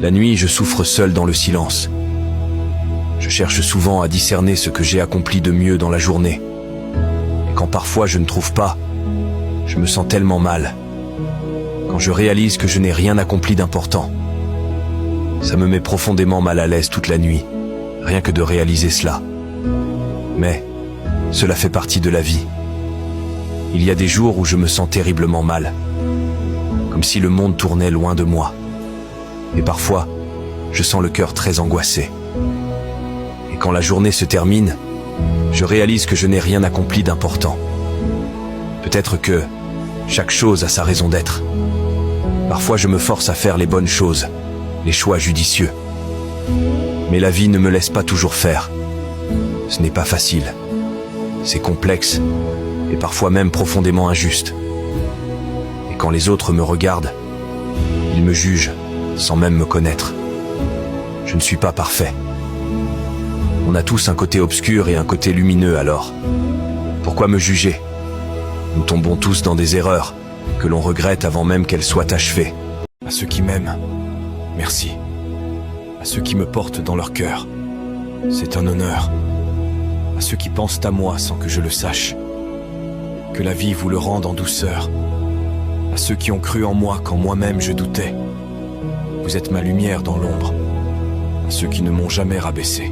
La nuit, je souffre seul dans le silence. Je cherche souvent à discerner ce que j'ai accompli de mieux dans la journée. Et quand parfois je ne trouve pas, je me sens tellement mal. Quand je réalise que je n'ai rien accompli d'important, ça me met profondément mal à l'aise toute la nuit, rien que de réaliser cela. Mais cela fait partie de la vie. Il y a des jours où je me sens terriblement mal, comme si le monde tournait loin de moi. Et parfois, je sens le cœur très angoissé. Et quand la journée se termine, je réalise que je n'ai rien accompli d'important. Peut-être que chaque chose a sa raison d'être. Parfois, je me force à faire les bonnes choses, les choix judicieux. Mais la vie ne me laisse pas toujours faire. Ce n'est pas facile. C'est complexe et parfois même profondément injuste. Et quand les autres me regardent, ils me jugent sans même me connaître. Je ne suis pas parfait. On a tous un côté obscur et un côté lumineux alors. Pourquoi me juger ? Nous tombons tous dans des erreurs que l'on regrette avant même qu'elles soient achevées. À ceux qui m'aiment, merci. À ceux qui me portent dans leur cœur, c'est un honneur. À ceux qui pensent à moi sans que je le sache, que la vie vous le rende en douceur. À ceux qui ont cru en moi quand moi-même je doutais, vous êtes ma lumière dans l'ombre. À ceux qui ne m'ont jamais rabaissé,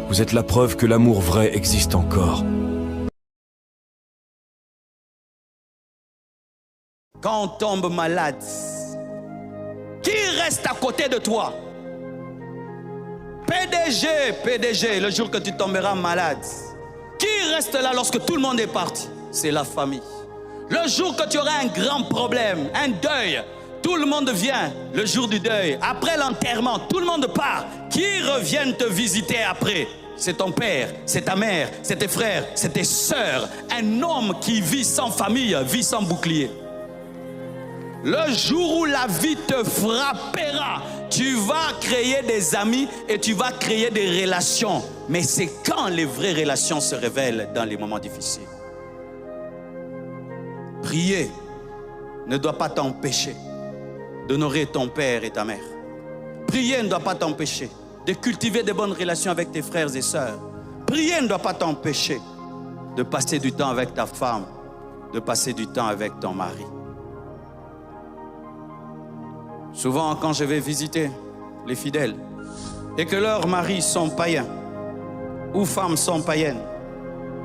vous êtes la preuve que l'amour vrai existe encore. Quand on tombe malade, qui reste à côté de toi? PDG, le jour que tu tomberas malade, qui reste là lorsque tout le monde est parti? C'est la famille. Le jour que tu auras un grand problème, un deuil, tout le monde vient le jour du deuil. Après l'enterrement, tout le monde part. Qui revient te visiter après? C'est ton père, c'est ta mère, c'est tes frères, c'est tes sœurs. Un homme qui vit sans famille, vit sans bouclier. Le jour où la vie te frappera, tu vas créer des amis et tu vas créer des relations. Mais c'est quand les vraies relations se révèlent dans les moments difficiles. Prier ne doit pas t'empêcher d'honorer ton père et ta mère. Prier ne doit pas t'empêcher de cultiver de bonnes relations avec tes frères et sœurs. Prier ne doit pas t'empêcher de passer du temps avec ta femme, de passer du temps avec ton mari. Souvent, quand je vais visiter les fidèles et que leurs maris sont païens ou femmes sont païennes,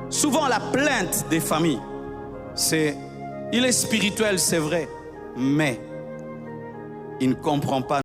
souvent la plainte des familles, c'est « il est spirituel, c'est vrai, mais il ne comprend pas ».